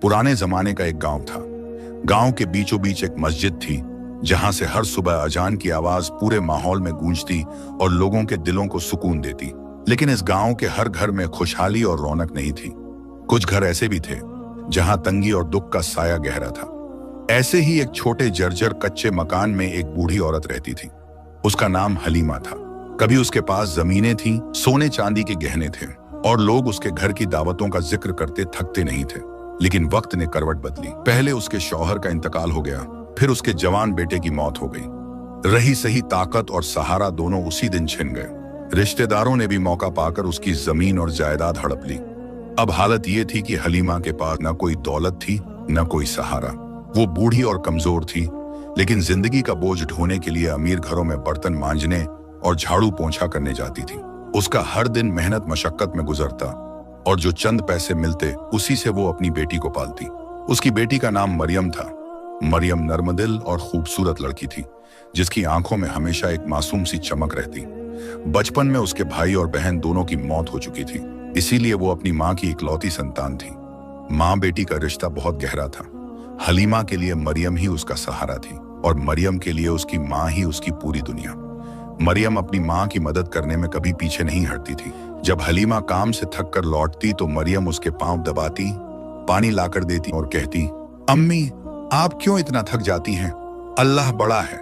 पुराने जमाने का एक गांव था। गांव के बीचों बीच एक मस्जिद थी, जहां से हर सुबह अजान की आवाज पूरे माहौल में गूंजती और लोगों के दिलों को सुकून देती। लेकिन इस गांव के हर घर में खुशहाली और रौनक नहीं थी। कुछ घर ऐसे भी थे जहां तंगी और दुख का साया गहरा था। ऐसे ही एक छोटे जर्जर कच्चे मकान में एक बूढ़ी औरत रहती थी। उसका नाम हलीमा था। कभी उसके पास जमीनें थीं, सोने चांदी के गहने थे और लोग उसके घर की दावतों का जिक्र करते थकते नहीं थे। लेकिन वक्त ने करवट बदली। पहले उसके शौहर का इंतकाल हो गया, फिर उसके जवान बेटे की मौत हो गई। रही सही ताकत और सहारा दोनों उसी दिन छिन गए। रिश्तेदारों ने भी मौका पाकर उसकी जमीन और जायदाद हड़प ली। अब हालत ये थी कि हलीमा के पास न कोई दौलत थी, न कोई सहारा। वो बूढ़ी और कमजोर थी, लेकिन जिंदगी का बोझ ढोने के लिए अमीर घरों में बर्तन मांजने और झाड़ू पोंछा करने जाती थी। उसका हर दिन मेहनत मशक्कत में गुजरता और जो चंद पैसे मिलते उसी से वो अपनी बेटी को पालती। उसकी बेटी का नाम मरियम था। मरियम नर्मदिल और खूबसूरत लड़की थी, जिसकी आंखों में हमेशा एक मासूम सी चमक रहती। बचपन में उसके भाई और बहन दोनों की मौत हो चुकी थी, इसीलिए वो अपनी माँ की इकलौती संतान थी। माँ बेटी का रिश्ता बहुत गहरा था। हलीमा के लिए मरियम ही उसका सहारा थी और मरियम के लिए उसकी माँ ही उसकी पूरी दुनिया। मरियम अपनी माँ की मदद करने में कभी पीछे नहीं हटती थी। जब हलीमा काम से थक कर लौटती तो मरियम उसके पांव दबाती, पानी लाकर देती और कहती, अम्मी आप क्यों इतना थक जाती हैं? अल्लाह बड़ा है,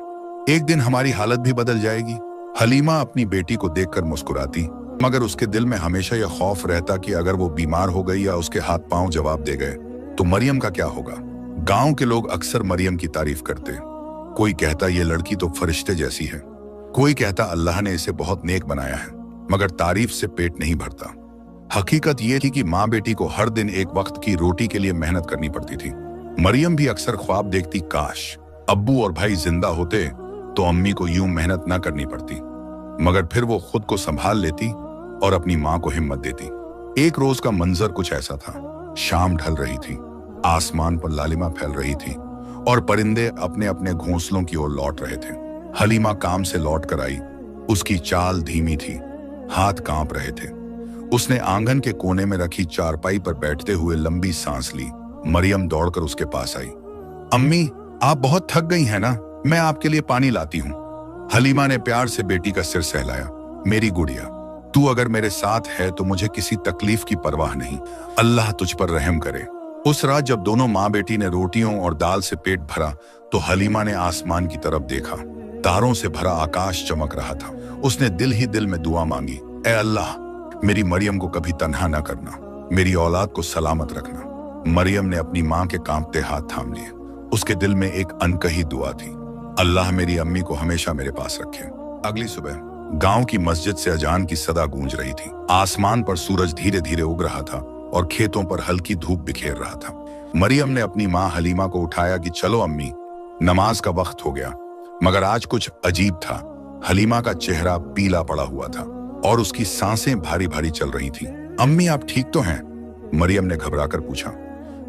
एक दिन हमारी हालत भी बदल जाएगी। हलीमा अपनी बेटी को देखकर मुस्कुराती, मगर उसके दिल में हमेशा यह खौफ रहता कि अगर वो बीमार हो गई या उसके हाथ पांव जवाब दे गए तो मरियम का क्या होगा। गांव के लोग अक्सर मरियम की तारीफ करते। कोई कहता ये लड़की तो फरिश्ते जैसी है, कोई कहता अल्लाह ने इसे बहुत नेक बनाया है, मगर तारीफ से पेट नहीं भरता। हकीकत ये थी कि माँ बेटी को हर दिन एक वक्त की रोटी के लिए मेहनत करनी पड़ती थी। मरियम भी अक्सर ख्वाब देखती, काश अब्बू और भाई जिंदा होते तो अम्मी को यूं मेहनत ना करनी पड़ती। मगर फिर वो खुद को संभाल लेती और अपनी माँ को हिम्मत देती। एक रोज का मंजर कुछ ऐसा था। शाम ढल रही थी, आसमान पर लालिमा फैल रही थी और परिंदे अपने अपने घोंसलों की ओर लौट रहे थे। हलीमा काम से लौट कर आई। उसकी चाल धीमी थी, हाथ कांप रहे थे। उसने आंगन के कोने में रखी चारपाई पर बैठते हुए लंबी सांस ली। मरियम दौड़कर उसके पास आई। अम्मी आप बहुत थक गई हैं ना, मैं आपके लिए पानी लाती हूँ। हलीमा ने प्यार से बेटी का सिर सहलाया। मेरी गुड़िया, तू अगर मेरे साथ है तो मुझे किसी तकलीफ की परवाह नहीं। अल्लाह तुझ पर रहम करे। उस रात जब दोनों माँ बेटी ने रोटियों और दाल से पेट भरा तो हलीमा ने आसमान की तरफ देखा। तारों से भरा आकाश चमक रहा था। उसने दिल ही दिल में दुआ मांगी, ए अल्लाह मेरी मरियम को कभी तन्हा न करना, मेरी औलाद को सलामत रखना। मरियम ने अपनी माँ के कांपते हाथ थाम लिए। उसके दिल में एक अनकही दुआ थी, अल्लाह मेरी अम्मी को हमेशा मेरे पास रखे। अगली सुबह गांव की मस्जिद से अजान की सदा गूंज रही थी। आसमान पर सूरज धीरे धीरे उग रहा था और खेतों पर हल्की धूप बिखेर रहा था। मरियम ने अपनी माँ हलीमा को उठाया कि चलो अम्मी, नमाज का वक्त हो गया। मगर आज कुछ अजीब था। हलीमा का चेहरा पीला पड़ा हुआ था और उसकी सांसें भारी भारी चल रही थी। अम्मी आप ठीक तो हैं? मरियम ने घबराकर पूछा।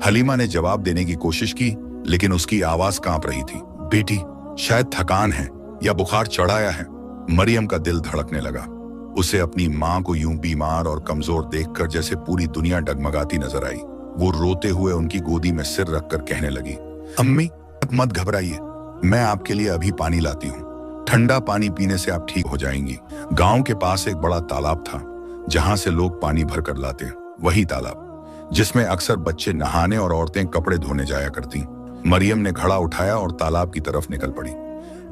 हलीमा ने जवाब देने की कोशिश की, लेकिन उसकी आवाज कांप रही थी। बेटी शायद थकान है या बुखार चढ़ाया है। मरियम का दिल धड़कने लगा। उसे अपनी माँ को यूं बीमार और कमजोर देखकर जैसे पूरी दुनिया डगमगाती नजर आई। वो रोते हुए उनकी गोदी में सिर रखकर कहने लगी, अम्मी मत घबराइए, मैं आपके लिए अभी पानी लाती हूँ। ठंडा पानी पीने से आप ठीक हो जाएंगी। गांव के पास एक बड़ा तालाब था, जहां से लोग पानी भर कर लाते। वही तालाब जिसमें अक्सर बच्चे नहाने और औरतें कपड़े धोने जाया करती। मरियम ने घड़ा उठाया और तालाब की तरफ निकल पड़ी।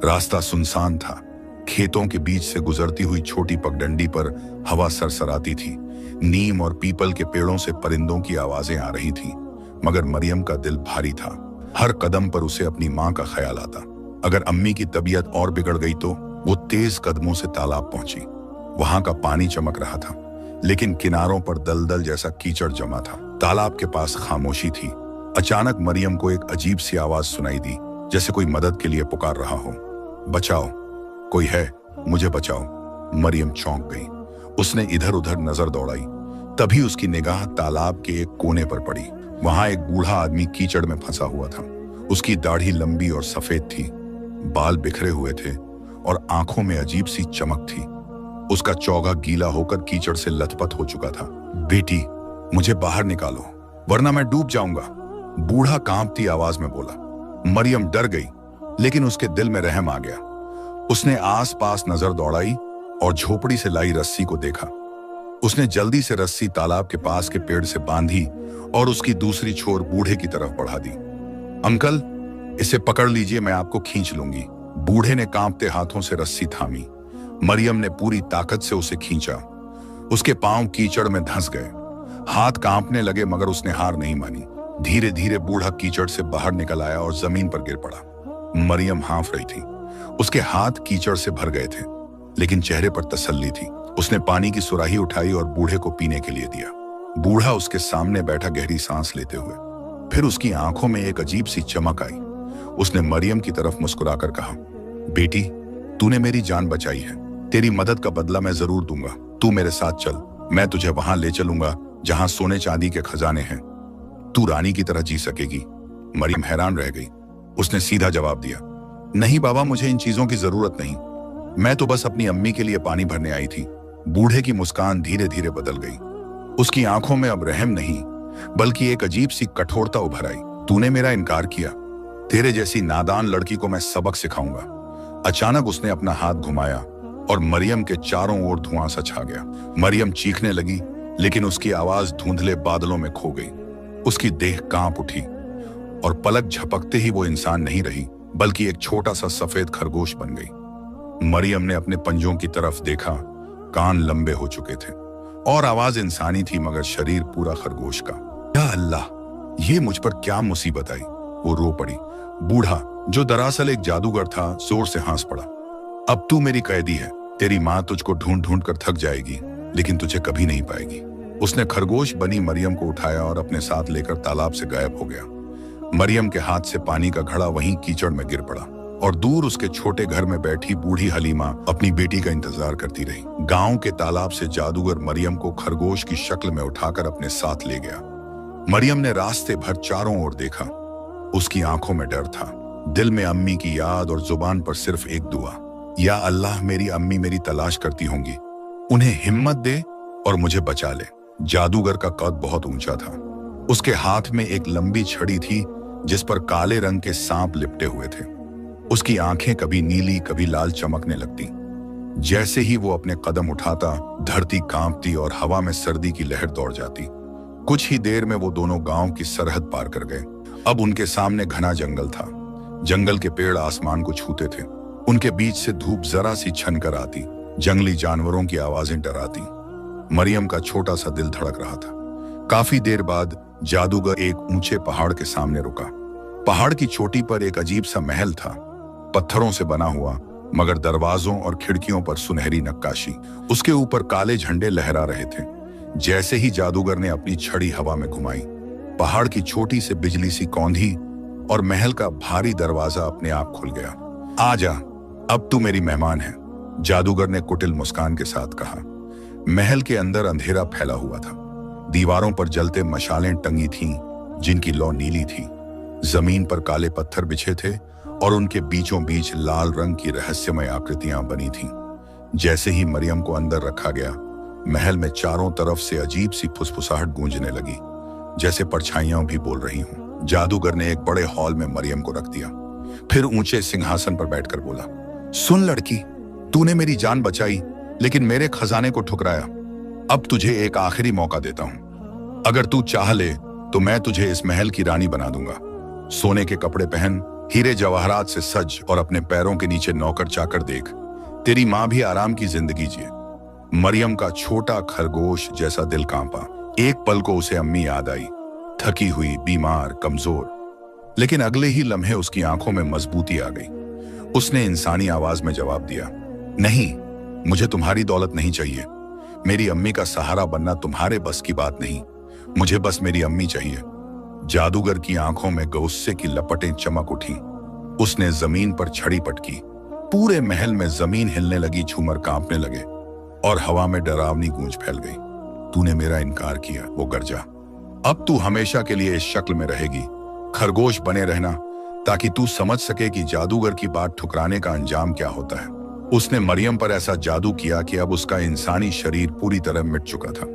रास्ता सुनसान था। खेतों के बीच से गुजरती हुई छोटी पगडंडी पर हवा सरसराती थी। नीम और पीपल के पेड़ों से परिंदों की आवाजें आ रही थीं, मगर मरियम का दिल भारी था। हर कदम पर उसे अपनी माँ का ख्याल आता। अगर अम्मी की तबीयत और बिगड़ गई तो। वो तेज कदमों से तालाब पहुंची। वहां का पानी चमक रहा था, लेकिन किनारों पर दलदल जैसा कीचड़ जमा था। तालाब के पास खामोशी थी। अचानक मरियम को एक अजीब सी आवाज सुनाई दी, जैसे कोई मदद के लिए पुकार रहा हो। बचाओ, कोई है, मुझे बचाओ। मरियम चौंक गई। उसने इधर उधर नजर दौड़ाई। तभी उसकी निगाह तालाब के एक कोने पर पड़ी। वहां एक बूढ़ा आदमी कीचड़ में फंसा हुआ था। उसकी दाढ़ी लंबी और सफेद थी, बाल बिखरे हुए थे और आंखों में अजीब सी चमक थी। उसका चौगा गीला होकर कीचड़ से लथपथ हो चुका था। बेटी मुझे बाहर निकालो, वरना मैं डूब जाऊंगा। बूढ़ा कांपती आवाज में बोला। मरियम डर गई, लेकिन उसके दिल में रहम आ गया। उसने आसपास नजर दौड़ाई और झोपड़ी से लाई रस्सी को देखा। उसने जल्दी से रस्सी तालाब के पास के पेड़ से बांधी और उसकी दूसरी छोर बूढ़े की तरफ बढ़ा दी। अंकल, इसे पकड़ लीजिए, मैं आपको खींच लूंगी। बूढ़े ने कांपते हाथों से रस्सी थामी। मरियम ने पूरी ताकत से उसे खींचा। उसके पांव कीचड़ में धंस गए, हाथ कांपने लगे, मगर उसने हार नहीं मानी। धीरे धीरे बूढ़ा कीचड़ से बाहर निकल आया और जमीन पर गिर पड़ा। मरियम हाँफ रही थी, उसके हाथ कीचड़ से भर गए थे, लेकिन चेहरे पर तसल्ली थी। उसने पानी की सुराही उठाई और बूढ़े को पीने के लिए दिया। बूढ़ा उसके सामने बैठा गहरी सांस लेते हुए। फिर उसकी आंखों में एक अजीब सी चमक आई। उसने मरियम की तरफ मुस्कुराकर कहा, बेटी, तूने मेरी जान बचाई है, तेरी मदद का बदला मैं जरूर दूंगा। तू मेरे साथ चल, मैं तुझे वहां ले चलूंगा जहां सोने चांदी के खजाने हैं। तू रानी की तरह जी सकेगी। मरियम हैरान रह गई। उसने सीधा जवाब दिया, नहीं बाबा, मुझे इन चीजों की जरूरत नहीं, मैं तो बस अपनी अम्मी के लिए पानी भरने आई थी। बूढ़े की मुस्कान धीरे धीरे बदल गई। उसकी आंखों में अब रहम नहीं, बल्कि एक अजीब सी कठोरता उभर आई। तूने मेरा इनकार किया, तेरे जैसी नादान लड़की को मैं सबक सिखाऊंगा। अचानक उसने अपना हाथ घुमाया और मरियम के चारों ओर धुआं सा छा गया। मरियम चीखने लगी, लेकिन उसकी आवाज धुंधले बादलों में खो गई। उसकी देह कांप उठी और पलक झपकते ही वो इंसान नहीं रही, बल्कि एक छोटा सा सफेद खरगोश बन गई। मरियम ने अपने पंजों की तरफ देखा, कान लंबे हो चुके थे और आवाज इंसानी थी, मगर शरीर पूरा खरगोश का। या अल्लाह, ये मुझ पर क्या मुसीबत आई, वो रो पड़ी। बूढ़ा, जो दरअसल एक जादूगर था, जोर से हंस पड़ा। अब तू मेरी कैदी है, तेरी माँ तुझको ढूंढ ढूंढ कर थक जाएगी, लेकिन तुझे कभी नहीं पाएगी। उसने खरगोश बनी मरियम को उठाया और अपने साथ लेकर तालाब से गायब हो गया। मरियम के हाथ से पानी का घड़ा वहीं कीचड़ में गिर पड़ा और दूर उसके छोटे घर में बैठी बूढ़ी हलीमा अपनी बेटी का इंतजार करती रही। गांव के तालाब से जादूगर मरियम को खरगोश की शक्ल में उठाकर अपने साथ ले गया। मरियम ने रास्ते भर चारों ओर देखा। उसकी आंखों में डर था, दिल में अम्मी की याद और जुबान पर सिर्फ एक दुआ, या अल्लाह, मेरी अम्मी मेरी तलाश करती होंगी, उन्हें हिम्मत दे और मुझे बचा ले। जादूगर का कद बहुत ऊंचा था। उसके हाथ में एक लंबी छड़ी थी जिस पर काले रंग के सांप लिपटे हुए थे। उसकी आंखें कभी नीली कभी लाल चमकने लगती। जैसे ही वो अपने कदम उठाता, धरती कांपती और हवा में सर्दी की लहर दौड़ जाती। कुछ ही देर में वो दोनों गांव की सरहद पार कर गए। अब उनके सामने घना जंगल था। जंगल के पेड़ आसमान को छूते थे। उनके बीच से धूप जरा सी छन कर आती, जंगली जानवरों की आवाजें डराती। मरियम का छोटा सा दिल धड़क रहा था। काफी देर बाद जादूगर एक ऊंचे पहाड़ के सामने रुका। पहाड़ की चोटी पर एक अजीब सा महल था, पत्थरों से बना हुआ, मगर दरवाजों और खिड़कियों पर सुनहरी नक्काशी। उसके ऊपर काले झंडे लहरा रहे थे। जैसे ही जादूगर ने अपनी छड़ी हवा में घुमाई, पहाड़ की चोटी से बिजली सी कौंधी और महल का भारी दरवाजा अपने आप खुल गया। आजा, अब तू मेरी मेहमान है, जादूगर ने कुटिल मुस्कान के साथ कहा। महल के अंदर अंधेरा फैला हुआ था। दीवारों पर जलते मशालें टंगी थीं, जिनकी लौ नीली थी। जमीन पर काले पत्थर बिछे थे और उनके बीचों बीच लाल रंग की रहस्यमय आकृतियां बनी थीं। जैसे ही मरियम को अंदर रखा गया, महल में चारों तरफ से अजीब सी फुसफुसाहट गूंजने लगी, जैसे परछाइयां भी बोल रही हों। जादूगर ने एक बड़े हॉल में मरियम को रख दिया, फिर ऊंचे सिंहासन पर बैठकर बोला, सुन लड़की, तूने मेरी जान बचाई, लेकिन मेरे खजाने को ठुकराया। अब तुझे एक आखिरी मौका देता हूं। अगर तू चाह ले तो मैं तुझे इस महल की रानी बना दूंगा। सोने के कपड़े पहन, हीरे जवाहरात से सज और अपने पैरों के नीचे नौकर चाकर देख। तेरी माँ भी आराम की जिंदगी जिए। मरियम का छोटा खरगोश जैसा दिल कांपा। एक पल को उसे अम्मी याद आई, थकी हुई, बीमार, कमजोर। लेकिन अगले ही लम्हे उसकी आंखों में मजबूती आ गई। उसने इंसानी आवाज में जवाब दिया, नहीं, मुझे तुम्हारी दौलत नहीं चाहिए। मेरी अम्मी का सहारा बनना तुम्हारे बस की बात नहीं। मुझे बस मेरी अम्मी चाहिए। जादूगर की आंखों में गुस्से की लपटें चमक उठी। उसने जमीन पर छड़ी पटकी। पूरे महल में जमीन हिलने लगी, झूमर कांपने लगे और हवा में डरावनी गूंज फैल गई। तूने मेरा इनकार किया, वो गरजा। अब तू हमेशा के लिए इस शक्ल में रहेगी। खरगोश बने रहना, ताकि तू समझ सके कि जादूगर की बात ठुकराने का अंजाम क्या होता है। उसने मरियम पर ऐसा जादू किया कि अब उसका इंसानी शरीर पूरी तरह मिट चुका था।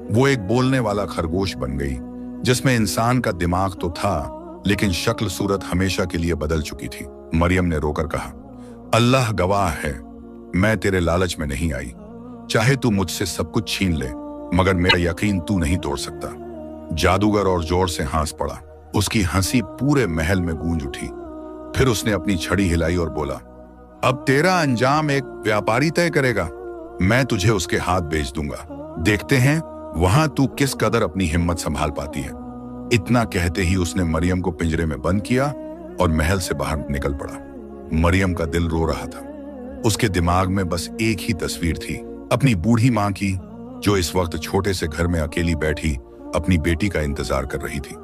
वो एक बोलने वाला खरगोश बन गई, जिसमें इंसान का दिमाग तो था, लेकिन शक्ल सूरत हमेशा के लिए बदल चुकी थी। मरियम ने रोकर कहा, अल्लाह गवाह है, मैं तेरे लालच में नहीं आई। चाहे तू मुझसे सब कुछ छीन ले, मगर मेरा यकीन तू नहीं तोड़ सकता। जादूगर और जोर से हंस पड़ा। उसकी हंसी पूरे महल में गूंज उठी। फिर उसने अपनी छड़ी हिलाई और बोला, अब तेरा अंजाम एक व्यापारी तय करेगा। मैं तुझे उसके हाथ बेच दूंगा। देखते हैं वहां तू किस कदर अपनी हिम्मत संभाल पाती है। इतना कहते ही उसने मरियम को पिंजरे में बंद किया और महल से बाहर निकल पड़ा। मरियम का दिल रो रहा था। उसके दिमाग में बस एक ही तस्वीर थी, अपनी बूढ़ी मां की, जो इस वक्त छोटे से घर में अकेली बैठी अपनी बेटी का इंतजार कर रही थी।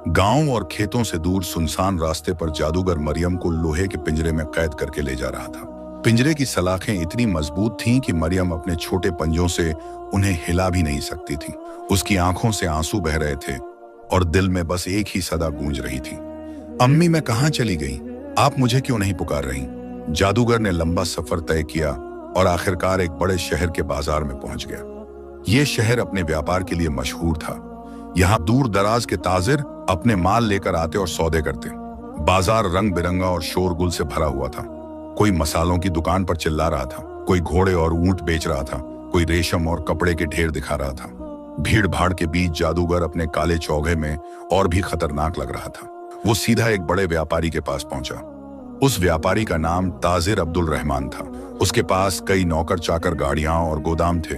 गांव और खेतों से दूर सुनसान रास्ते पर जादूगर मरियम को लोहे के पिंजरे में कैद करके ले जा रहा था। पिंजरे की सलाखें इतनी मजबूत थीं कि मरियम अपने छोटे पंजों से उन्हें हिला भी नहीं सकती थी। उसकी आंखों से आंसू बह रहे थे और दिल में बस एक ही सदा गूंज रही थी, अम्मी मैं कहां चली गई? आप मुझे क्यों नहीं पुकार रही? जादूगर ने लंबा सफर तय किया और आखिरकार एक बड़े शहर के बाजार में पहुंच गया। यह शहर अपने व्यापार के लिए मशहूर था। यहाँ दूर दराज के ताजिर अपने माल लेकर आते और सौदे करते। बाजार रंग बिरंगा और शोरगुल से भरा हुआ था। कोई मसालों की दुकान पर चिल्ला रहा था, कोई घोड़े और ऊंट बेच रहा था, कोई रेशम और कपड़े के ढेर दिखा रहा था। भीड़ भाड़ के बीच जादूगर अपने काले चौगे में और भी खतरनाक लग रहा था। वो सीधा एक बड़े व्यापारी के पास पहुंचा। उस व्यापारी का नाम ताजिर अब्दुल रहमान था। उसके पास कई नौकर चाकर, गाड़ियां और गोदाम थे।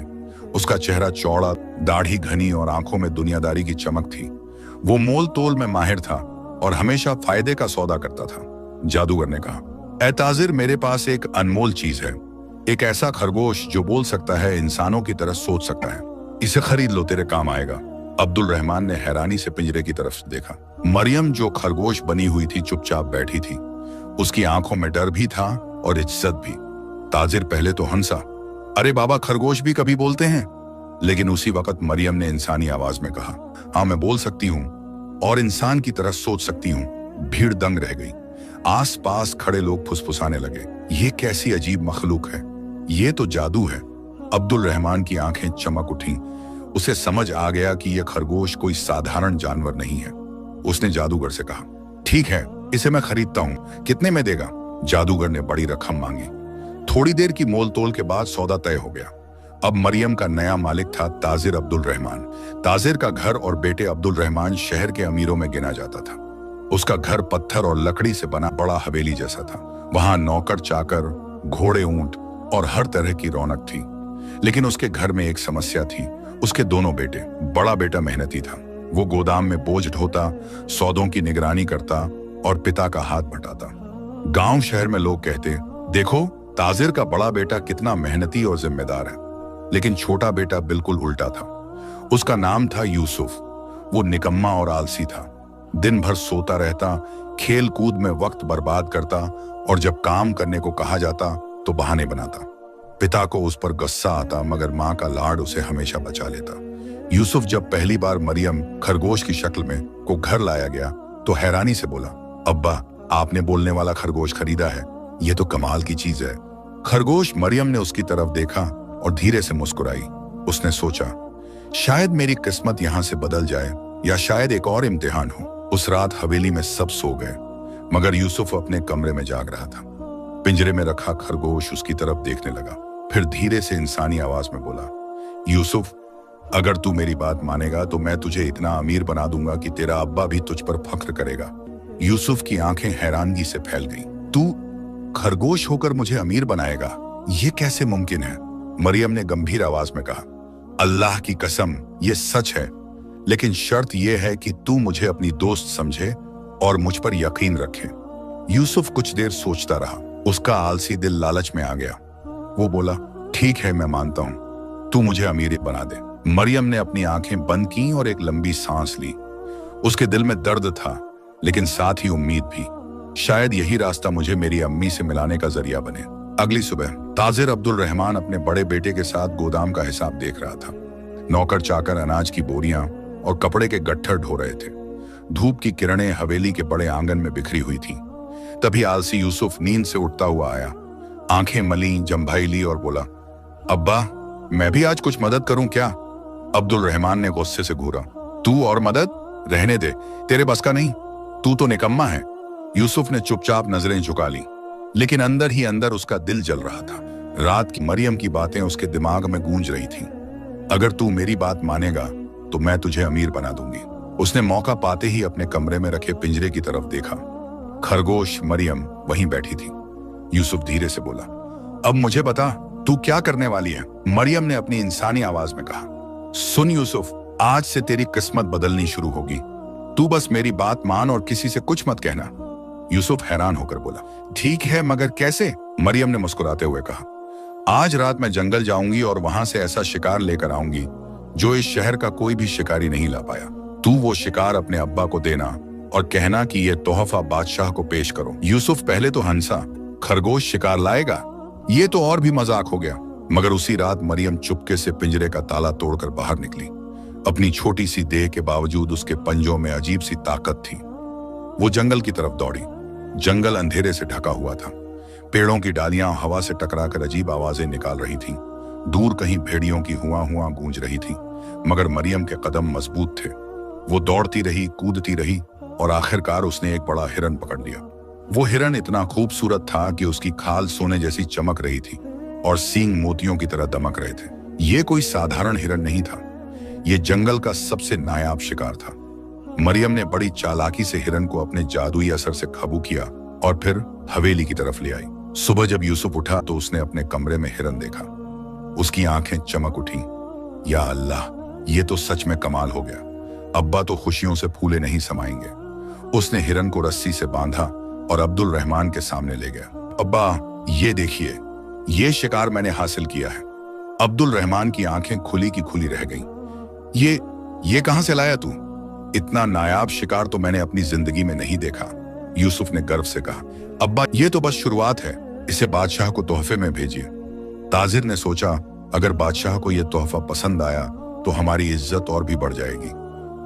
उसका चेहरा चौड़ा, दाढ़ी घनी और आंखों में दुनियादारी की चमक थी। वो मोल तोल में माहिर था और हमेशा फायदे का सौदा करता था। जादूगर ने कहा, ऐ ताजिर, मेरे पास एक अनमोल चीज है, एक ऐसा खरगोश जो बोल सकता है, इंसानों की तरह सोच सकता है। इसे खरीद लो, तेरे काम आएगा। अब्दुल रहमान ने हैरानी से पिंजरे की तरफ देखा। मरियम जो खरगोश बनी हुई थी चुपचाप बैठी थी। उसकी आंखों में डर भी था और इज्जत भी। ताजिर पहले तो हंसा, अरे बाबा, खरगोश भी कभी बोलते हैं? लेकिन उसी वक्त मरियम ने इंसानी आवाज में कहा, हाँ मैं बोल सकती हूँ और इंसान की तरह सोच सकती हूँ। भीड़ दंग रह गई। आसपास खड़े लोग फुसफुसाने लगे, ये कैसी अजीब मखलूक है, ये तो जादू है। अब्दुल रहमान की आंखें चमक उठी। उसे समझ आ गया कि यह खरगोश कोई साधारण जानवर नहीं है। उसने जादूगर से कहा, ठीक है, इसे मैं खरीदता हूँ, कितने में देगा? जादूगर ने बड़ी रकम मांगी। थोड़ी देर की मोल तोल के बाद सौदा तय हो गया। अब मरियम का नया मालिक था ताजिर अब्दुल रहमान। ताजिर का घर और बेटे अब्दुल रहमान शहर के अमीरों में गिना जाता था। उसका घर पत्थर और लकड़ी से बना बड़ा हवेली जैसा था। वहां नौकर चाकर, घोड़े, ऊंट और हर तरह की रौनक थी। लेकिन उसके घर में एक समस्या थी, उसके दोनों बेटे। बड़ा बेटा मेहनती था, वो गोदाम में बोझ ढोता, सौदों की निगरानी करता और पिता का हाथ बटाता। गांव शहर में लोग कहते, देखो ताजिर का बड़ा बेटा कितना मेहनती और जिम्मेदार है। लेकिन छोटा बेटा बिल्कुल उल्टा था। उसका नाम था यूसुफ। वो निकम्मा और आलसी था। दिन भर सोता रहता, खेल कूद में वक्त बर्बाद करता और जब काम करने को कहा जाता तो बहाने बनाता। पिता को उस पर गुस्सा आता, मगर माँ का लाड उसे हमेशा बचा लेता। यूसुफ जब पहली बार मरियम खरगोश की शक्ल में को घर लाया गया तो हैरानी से बोला, अब्बा, आपने बोलने वाला खरगोश खरीदा है, ये तो कमाल की चीज है। खरगोश मरियम ने उसकी तरफ देखा और धीरे से मुस्कुराई। उसने सोचा, शायद मेरी किस्मत यहां से बदल जाए या शायद एक और इम्तिहान हो। उस रात हवेली में सब सो गए, मगर यूसुफ अपने कमरे में जाग रहा था। पिंजरे में रखा खरगोश उसकी तरफ देखने लगा। फिर धीरे से इंसानी आवाज में बोला, यूसुफ, अगर तू मेरी बात मानेगा तो मैं तुझे इतना अमीर बना दूंगा कि तेरा अब्बा भी तुझ पर फख्र करेगा। यूसुफ की आंखें हैरानगी से फैल गईं। तू खरगोश होकर मुझे अमीर बनाएगा? ये कैसे मुमकिन है? मरियम ने गंभीर आवाज में कहा, अल्लाह की कसम, ये सच है, लेकिन शर्त यह है कि तू मुझे अपनी दोस्त समझे और मुझ पर यकीन रखे। यूसुफ कुछ देर सोचता रहा। उसका आलसी दिल लालच में आ गया। वो बोला, ठीक है, मैं मानता हूं, तू मुझे अमीर बना दे। मरियम ने अपनी आंखें बंद की और एक लंबी सांस ली। उसके दिल में दर्द था, लेकिन साथ ही उम्मीद भी। शायद यही रास्ता मुझे मेरी अम्मी से मिलाने का जरिया बने। अगली सुबह ताजिर अब्दुल रहमान अपने बड़े बेटे के साथ गोदाम का हिसाब देख रहा था। नौकर चाकर अनाज की बोरियां और कपड़े के गट्ठर ढो रहे थे। धूप की किरणें हवेली के बड़े आंगन में बिखरी हुई थी। तभी आलसी यूसुफ नींद से उठता हुआ आया। आंखें मली, जंभाई ली और बोला, अब्बा, मैं भी आज कुछ मदद करूं क्या? अब्दुल रहमान ने गुस्से से घूरा, तू और मदद? रहने दे, तेरे बस का नहीं, तू तो निकम्मा है। यूसुफ ने चुपचाप नजरें झुका ली, लेकिन अंदर ही अंदर उसका दिल जल रहा था। रात की मरियम की बातें उसके दिमाग में गूंज रही थीं। अगर तू मेरी बात मानेगा तो मैं तुझे अमीर बना दूंगी। उसने मौका पाते ही अपने कमरे में रखे पिंजरे की तरफ देखा। खरगोश मरियम वहीं बैठी थी। यूसुफ धीरे से बोला, अब मुझे बता, तू क्या करने वाली है? मरियम ने अपनी इंसानी आवाज में कहा। सुन यूसुफ, आज से तेरी किस्मत बदलनी शुरू होगी। तू बस मेरी बात मान और किसी से कुछ मत कहना। यूसुफ हैरान होकर बोला, ठीक है, मगर कैसे? मरियम ने मुस्कुराते हुए कहा, आज रात मैं जंगल जाऊंगी और वहां से ऐसा शिकार लेकर आऊंगी जो इस शहर का कोई भी शिकारी नहीं ला पाया। तू वो शिकार अपने अब्बा को देना और कहना कि ये तोहफा बादशाह को पेश करो। यूसुफ पहले तो हंसा, खरगोश शिकार लाएगा? ये तो और भी मजाक हो गया। मगर उसी रात मरियम चुपके से पिंजरे का ताला तोड़कर बाहर निकली। अपनी छोटी सी देह के बावजूद उसके पंजों में अजीब सी ताकत थी। वो जंगल की तरफ दौड़ी। जंगल अंधेरे से ढका हुआ था। पेड़ों की डालियां हवा से टकराकर अजीब आवाजें निकाल रही थीं। दूर कहीं भेड़ियों की हुआ हुआ गूंज रही थी, मगर मरियम के कदम मजबूत थे। वो दौड़ती रही, कूदती रही और आखिरकार उसने एक बड़ा हिरन पकड़ लिया। वो हिरन इतना खूबसूरत था कि उसकी खाल सोने जैसी चमक रही थी और सींग मोतियों की तरह दमक रहे थे। ये कोई साधारण हिरन नहीं था, ये जंगल का सबसे नायाब शिकार था। मरियम ने बड़ी चालाकी से हिरन को अपने जादुई असर से काबू किया और फिर हवेली की तरफ ले आई। सुबह जब यूसुफ उठा तो उसने अपने कमरे में हिरन देखा। उसकी आंखें चमक उठी। या अल्लाह, ये तो सच में कमाल हो गया। अब्बा तो खुशियों से फूले नहीं समाएंगे। उसने हिरन को रस्सी से बांधा और अब्दुल रहमान के सामने ले गया। अब्बा, ये देखिए, ये शिकार मैंने हासिल किया है। अब्दुल रहमान की आंखें खुली की खुली रह गईं। ये कहां से लाया तू? इतना नायाब शिकार तो मैंने अपनी जिंदगी में नहीं देखा। यूसुफ ने गर्व से कहा। अब्बा, ये तो बस शुरुआत है, इसे बादशाह को तोहफे में भेजिए। ताजिर ने सोचा, अगर बादशाह को यह तोहफा पसंद आया तो हमारी इज्जत और भी बढ़ जाएगी।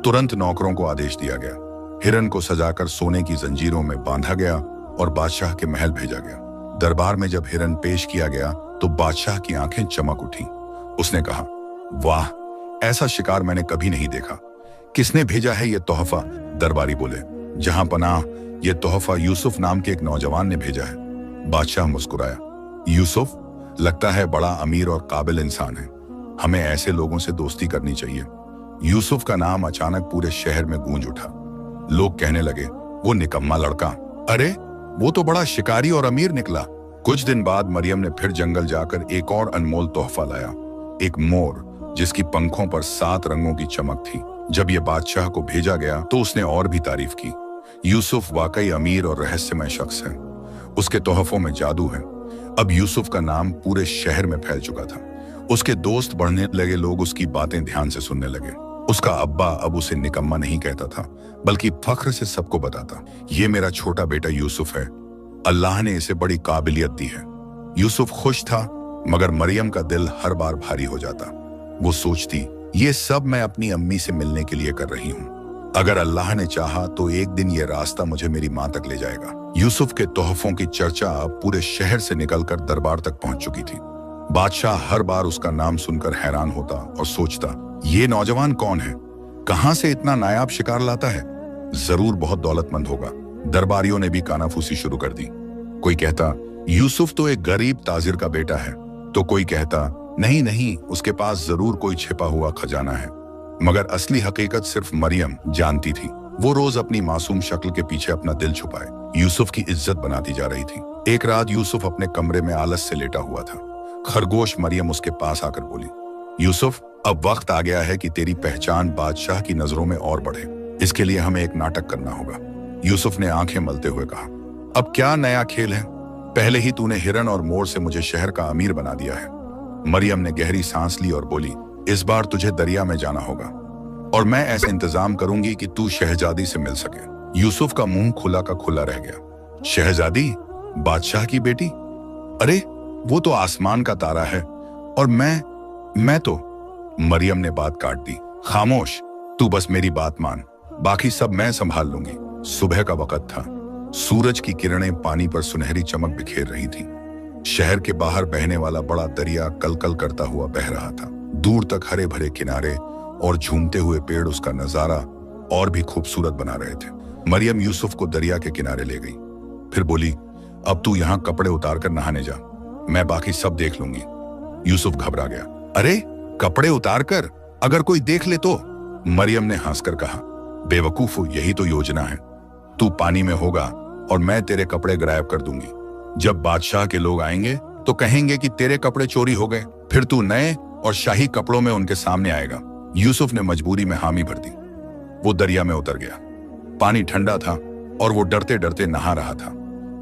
तुरंत नौकरों को आदेश दिया गया। हिरन को सजाकर सोने की जंजीरों में बांधा गया और बादशाह के महल भेजा गया। दरबार में जब हिरन पेश किया गया तो बादशाह की आंखें चमक उठी। उसने कहा, वाह, ऐसा शिकार मैंने कभी नहीं देखा। किसने भेजा है ये तोहफा? दरबारी बोले। जहां पनाह, ये तोहफा यूसुफ नाम के एक नौजवान ने भेजा है। बादशाह मुस्कुराया। यूसुफ लगता है बड़ा अमीर और काबिल इंसान है। हमें ऐसे लोगों से दोस्ती करनी चाहिए। यूसुफ का नाम अचानक पूरे शहर में गूंज उठा। लोग कहने लगे, वो निकम्मा लड़का, अरे वो तो बड़ा शिकारी और अमीर निकला। कुछ दिन बाद मरियम ने फिर जंगल जाकर एक और अनमोल तोहफा लाया, एक मोर जिसकी पंखों पर 7 रंगों की चमक थी। जब यह बादशाह को भेजा गया तो उसने और भी तारीफ की। यूसुफ वाकई अमीर और रहस्यमय शख्स है। उसके तोहफों में जादू है। अब यूसुफ का नाम पूरे शहर में फैल चुका था। उसके दोस्त बढ़ने लगे, लोग उसकी बातें ध्यान से सुनने लगे। उसका अब्बा अब उसे निकम्मा नहीं कहता था, बल्कि फख्र से सबको बताता, ये मेरा छोटा बेटा यूसुफ है, अल्लाह ने इसे बड़ी काबिलियत दी है। यूसुफ खुश था, मगर मरियम का दिल हर बार भारी हो जाता। वो सोचती, ये सब मैं अपनी अम्मी से मिलने के लिए कर रही हूँ। अगर अल्लाह ने चाहा तो एक दिन ये रास्ता मुझे मेरी माँ तक ले जाएगा। यूसुफ के तोहफों की चर्चा अब पूरे शहर से निकलकर दरबार तक पहुंच चुकी थी। बादशाह हर बार उसका नाम सुनकर हैरान होता और सोचता, ये नौजवान कौन है? कहां से इतना नायाब शिकार लाता है? जरूर बहुत दौलतमंद होगा। दरबारियों ने भी कानाफूसी शुरू कर दी। कोई कहता, यूसुफ तो एक गरीब ताजिर का बेटा है, तो कोई कहता, नहीं नहीं, उसके पास जरूर कोई छिपा हुआ खजाना है। मगर असली हकीकत सिर्फ मरियम जानती थी। वो रोज अपनी मासूम शक्ल के पीछे अपना दिल छुपाए यूसुफ की इज्जत बनाती जा रही थी। एक रात यूसुफ अपने कमरे में आलस से लेटा हुआ था। खरगोश मरियम उसके पास आकर बोली, यूसुफ, अब वक्त आ गया है कि तेरी पहचान बादशाह की नजरों में और बढ़े। इसके लिए हमें एक नाटक करना होगा। यूसुफ ने आंखें मलते हुए कहा, अब क्या नया खेल है? पहले ही तूने हिरन और मोर से मुझे शहर का अमीर बना दिया है। मरियम ने गहरी सांस ली और बोली, इस बार तुझे दरिया में जाना होगा और मैं ऐसे इंतजाम करूंगी कि तू शहजादी से मिल सके। यूसुफ का मुंह खुला का खुला रह गया। शहजादी? बादशाह की बेटी? अरे वो तो आसमान का तारा है और मैं तो। मरियम ने बात काट दी, खामोश, तू बस मेरी बात मान, बाकी सब मैं संभाल लूंगी। सुबह का वक्त था। सूरज की किरणें पानी पर सुनहरी चमक बिखेर रही थी। शहर के बाहर बहने वाला बड़ा दरिया कलकल करता हुआ बह रहा था। दूर तक हरे भरे किनारे और झूमते हुए पेड़ उसका नजारा और भी खूबसूरत बना रहे थे। मरियम यूसुफ को दरिया के किनारे ले गई, फिर बोली, अब तू यहाँ कपड़े उतार कर नहाने जा, मैं बाकी सब देख लूंगी। यूसुफ घबरा गया। अरे कपड़े उतार कर, अगर कोई देख ले तो? मरियम ने हंसकर कहा, बेवकूफ, यही तो योजना है। तू पानी में होगा और मैं तेरे कपड़े गायब कर दूंगी। जब बादशाह के लोग आएंगे तो कहेंगे कि तेरे कपड़े चोरी हो गए, फिर तू नए और शाही कपड़ों में उनके सामने आएगा। यूसुफ ने मजबूरी में हामी भर दी। वो दरिया में उतर गया। पानी ठंडा था और वो डरते डरते नहा रहा था।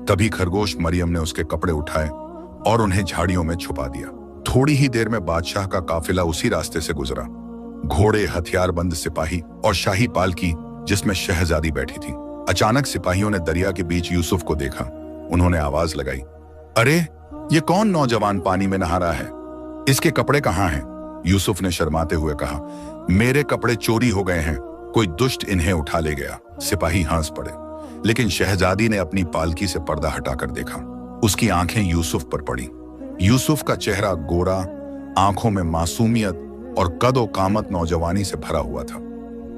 तभी खरगोश मरियम ने उसके कपड़े उठाए और उन्हें झाड़ियों में छुपा दिया। थोड़ी ही देर में बादशाह का काफिला उसी रास्ते से गुजरा। घोड़े, हथियारबंद सिपाही और शाही पालकी जिसमें शहजादी बैठी थी। अचानक सिपाहियों ने दरिया के बीच यूसुफ को देखा। उन्होंने आवाज लगाई, अरे ये कौन नौजवान पानी में नहा रहा है? इसके कपड़े कहाँ हैं? यूसुफ ने शर्माते हुए कहा, मेरे कपड़े चोरी हो गए हैं, कोई दुष्ट इन्हें उठा ले गया। सिपाही हंस पड़े, लेकिन शहजादी ने अपनी पालकी से पर्दा हटाकर देखा। उसकी आंखें यूसुफ पर पड़ी। यूसुफ का चेहरा गोरा, आंखों में मासूमियत और कदो कामत नौजवानी से भरा हुआ था।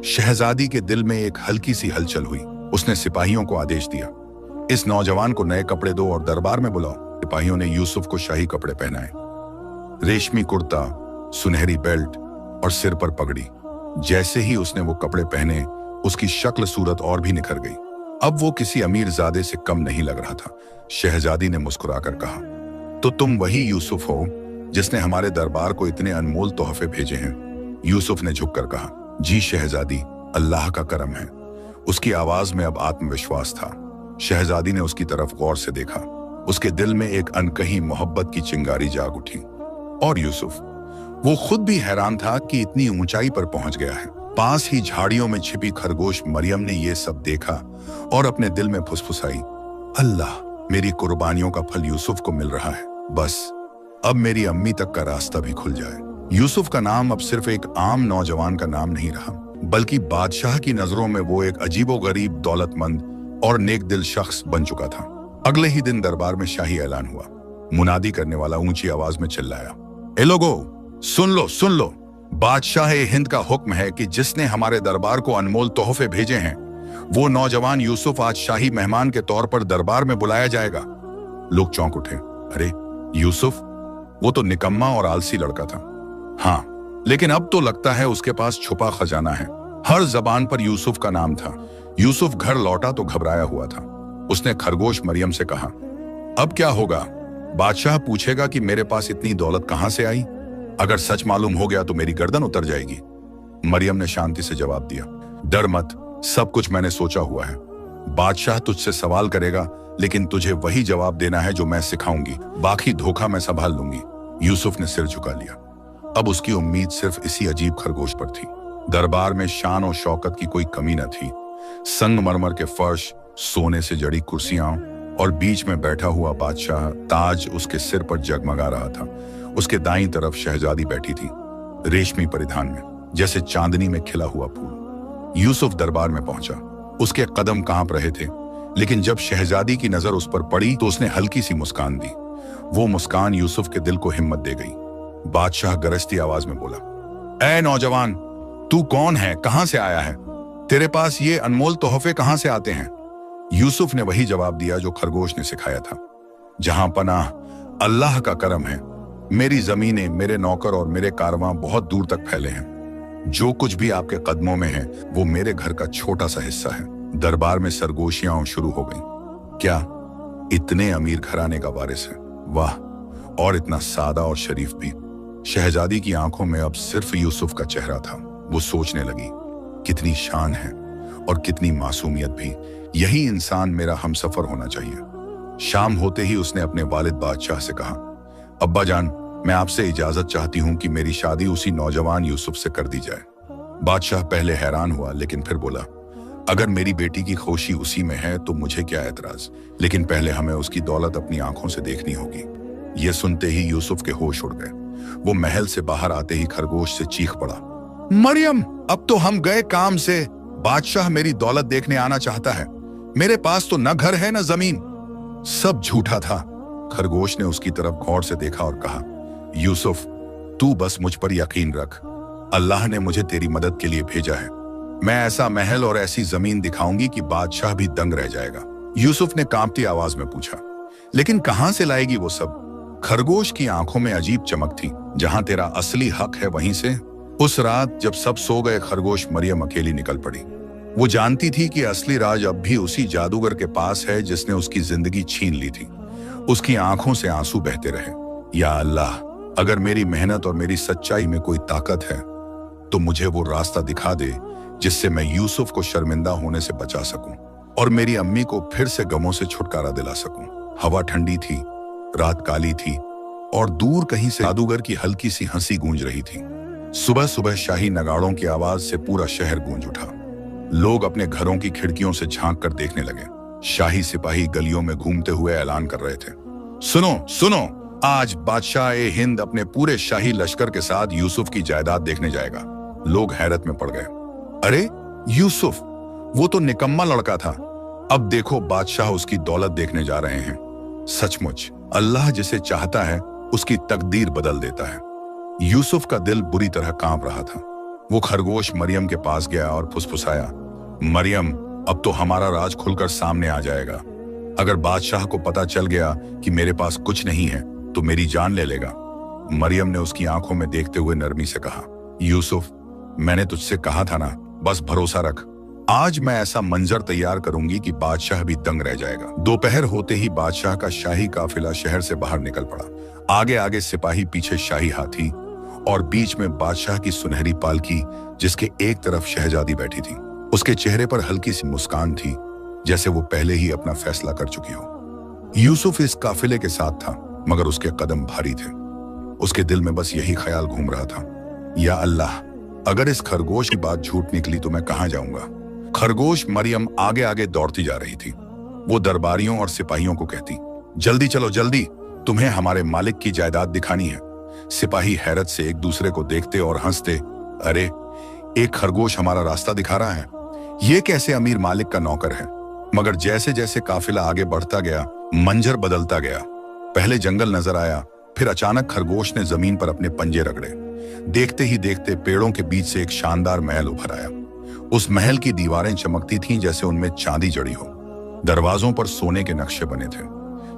शहजादी के दिल में एक हल्की सी हलचल हुई। उसने सिपाहियों को आदेश दिया, इस नौजवान को नए कपड़े दो और दरबार में बुलाओ। सिपाहियों ने यूसुफ को शाही कपड़े पहनाए, रेशमी कुर्ता, सुनहरी बेल्ट और सिर पर पगड़ी। जैसे ही उसने वो कपड़े पहने, उसकी शक्ल सूरत और भी निखर गई। अब वो किसी अमीरजादे से कम नहीं लग रहा था। शहजादी ने मुस्कुराकर कहा, तो तुम वही यूसुफ हो जिसने हमारे दरबार को इतने अनमोल तोहफे भेजे हैं? यूसुफ ने झुककर कहा, जी शहजादी, अल्लाह का करम है। उसकी आवाज में अब आत्मविश्वास था। शहजादी ने उसकी तरफ गौर से देखा। उसके दिल में एक अनकही मोहब्बत की चिंगारी जाग उठी। और यूसुफ, वो खुद भी हैरान था कि इतनी ऊंचाई पर पहुंच गया है। पास ही झाड़ियों में छिपी खरगोश मरियम ने ये सब देखा और अपने दिल में फुसफुसाई, अल्लाह, मेरी कुर्बानियों का फल यूसुफ को मिल रहा है। बस अब मेरी अम्मी तक का रास्ता भी खुल जाए। यूसुफ का नाम अब सिर्फ एक आम नौजवान का नाम नहीं रहा, बल्कि बादशाह की नजरों में वो एक अजीबोगरीब, दौलतमंद और नेक दिल शख्स बन चुका था। अगले ही दिन दरबार में शाही ऐलान हुआ। मुनादी करने वाला ऊंची आवाज में चिल्लाया, ए लोगो, सुन लो सुन लो, बादशाह हिंद का हुक्म है कि जिसने हमारे दरबार को अनमोल तोहफे भेजे हैं, वो नौजवान यूसुफ आज शाही मेहमान के तौर पर दरबार में बुलाया जाएगा। लोग चौंक उठे। अरे यूसुफ, वो तो निकम्मा और आलसी लड़का था। हाँ, लेकिन अब तो लगता है उसके पास छुपा खजाना है। हर जबान पर यूसुफ का नाम था। यूसुफ घर लौटा तो घबराया हुआ था। उसने खरगोश मरियम से कहा, अब क्या होगा? बादशाह पूछेगा कि मेरे पास इतनी दौलत कहां से आई? अगर सच मालूम हो गया तो मेरी गर्दन उतर जाएगी। मरियम ने शांति से जवाब दिया, डर मत, सब कुछ मैंने सोचा हुआ है। बादशाह तुझसे सवाल करेगा, लेकिन तुझे वही जवाब देना है जो मैं सिखाऊंगी। बाकी धोखा मैं संभाल लूंगी। यूसुफ ने सिर झुका लिया। अब उसकी उम्मीद सिर्फ इसी अजीब खरगोश पर थी। दरबार में शान और शौकत की कोई कमी न थी। संगमरमर के फर्श, सोने से जड़ी कुर्सियां और बीच में बैठा हुआ बादशाह, ताज उसके सिर पर जगमगा रहा था। उसके दाईं तरफ शहजादी बैठी थी, रेशमी परिधान में, जैसे चांदनी में खिला हुआ फूल। यूसुफ दरबार में पहुंचा। उसके कदम कांप रहे थे, लेकिन जब शहजादी की नजर उस पर पड़ी तो उसने हल्की सी मुस्कान दी। वो मुस्कान यूसुफ के दिल को हिम्मत दे गई। बादशाह गरजती आवाज में बोला, ऐ नौजवान, तू कौन है? कहां से आया है? तेरे पास ये अनमोल तोहफे कहां से आते हैं? यूसुफ ने वही जवाब दिया जो खरगोश ने सिखाया था, जहां पनाह अल्लाह का करम है। मेरी जमीनें, मेरे नौकर और मेरे कारवां बहुत दूर तक फैले हैं। जो कुछ भी आपके कदमों में है वो मेरे घर का छोटा सा हिस्सा है। दरबार में सरगोशियां शुरू हो गईं। क्या इतने अमीर घराने का वारिस है? वाह, और इतना सादा और शरीफ भी। शहजादी की आंखों में अब सिर्फ यूसुफ का चेहरा था। वो सोचने लगी, कितनी शान है और कितनी मासूमियत भी। यही इंसान मेरा हमसफर होना चाहिए। शाम होते ही उसने अपने वालिद बादशाह से कहा, अब्बा जान, मैं आपसे इजाजत चाहती हूं कि मेरी शादी उसी नौजवान यूसुफ से कर दी जाए। बादशाह पहले हैरान हुआ, लेकिन फिर बोला, अगर मेरी बेटी की खुशी उसी में है तो मुझे क्या एतराज, लेकिन पहले हमें उसकी दौलत अपनी आंखों से देखनी होगी। यह सुनते ही यूसुफ के होश उड़ गए। वो महल से बाहर आते ही खरगोश से चीख पड़ा, मरियम, अब तो हम गए काम से। बादशाह मेरी दौलत देखने आना चाहता है। मेरे पास तो न घर है न जमीन। सब झूठा था। खरगोश ने उसकी तरफ गौर से देखा और कहा, यूसुफ, तू बस मुझ पर यकीन रख। अल्लाह ने मुझे तेरी मदद के लिए भेजा है। मैं ऐसा महल और ऐसी जमीन दिखाऊंगी कि बादशाह भी दंग रह जाएगा। यूसुफ ने कांपती आवाज में पूछा, लेकिन कहां से लाएगी वो सब? खरगोश की आंखों में अजीब चमक थी। जहां तेरा असली हक है वहीं से। उस रात जब सब सो गए, खरगोश मरियम अकेली निकल पड़ी। वो जानती थी कि असली राज अब भी उसी जादूगर के पास है जिसने उसकी जिंदगी छीन ली थी। उसकी आंखों से आंसू बहते रहे। या अल्लाह, अगर मेरी मेहनत और मेरी सच्चाई में कोई ताकत है तो मुझे वो रास्ता दिखा दे जिससे मैं यूसुफ को शर्मिंदा होने से बचा सकूं और मेरी अम्मी को फिर से गमों से छुटकारा दिला सकूं। हवा ठंडी थी, रात काली थी और दूर कहीं से जादूगर की हल्की सी हंसी गूंज रही थी। सुबह सुबह शाही नगाड़ों की आवाज से पूरा शहर गूंज उठा। लोग अपने घरों की खिड़कियों से झांक कर देखने लगे। शाही सिपाही गलियों में घूमते हुए ऐलान कर रहे थे, सुनो सुनो, आज बादशाह ए हिंद अपने पूरे शाही लश्कर के साथ यूसुफ की जायदाद देखने जाएगा। लोग हैरत में पड़ गए। अरे यूसुफ, वो तो निकम्मा लड़का था। अब देखो बादशाह उसकी दौलत देखने जा रहे हैं। सचमुच अल्लाह जिसे चाहता है उसकी तकदीर बदल देता है। यूसुफ का दिल बुरी तरह कांप रहा था। वो खरगोश मरियम के पास गया और फुसफुसाया, मरियम, अब तो हमारा राज खुलकर सामने आ जाएगा। अगर बादशाह को पता चल गया कि मेरे पास कुछ नहीं है तो मेरी जान ले लेगा। मरियम ने उसकी आंखों में देखते हुए नरमी से कहा, यूसुफ, मैंने तुझसे कहा था ना, बस भरोसा रख। आज मैं ऐसा मंजर तैयार करूंगी कि बादशाह भी दंग रह जाएगा। दोपहर होते ही बादशाह का शाही काफिला शहर से बाहर निकल पड़ा। आगे आगे सिपाही, पीछे शाही हाथी और बीच में बादशाह की सुनहरी पालकी, जिसके एक तरफ शहजादी बैठी थी। उसके चेहरे पर हल्की सी मुस्कान थी, जैसे वो पहले ही अपना फैसला कर चुकी हो। यूसुफ इस काफिले के साथ था, मगर उसके कदम भारी थे। उसके दिल में बस यही ख्याल घूम रहा था, या अल्लाह, अगर इस खरगोश की बात झूठ निकली तो मैं कहां जाऊंगा। खरगोश मरियम आगे आगे दौड़ती जा रही थी। वो दरबारियों और सिपाहियों को कहती, जल्दी चलो जल्दी, तुम्हें हमारे मालिक की जायदाद दिखानी है। सिपाही हैरत से एक दूसरे को देखते और हंसते, अरे, एक खरगोश हमारा रास्ता दिखा रहा है, ये कैसे अमीर मालिक का नौकर है। मगर जैसे जैसे काफिला आगे बढ़ता गया, मंजर बदलता गया। पहले जंगल नजर आया, फिर अचानक खरगोश ने जमीन पर अपने पंजे रगड़े। देखते ही देखते पेड़ों के बीच से एक शानदार महल उभर आया। उस महल की दीवारें चमकती थीं जैसे उनमें चांदी जड़ी हो। दरवाजों पर सोने के नक्शे बने थे।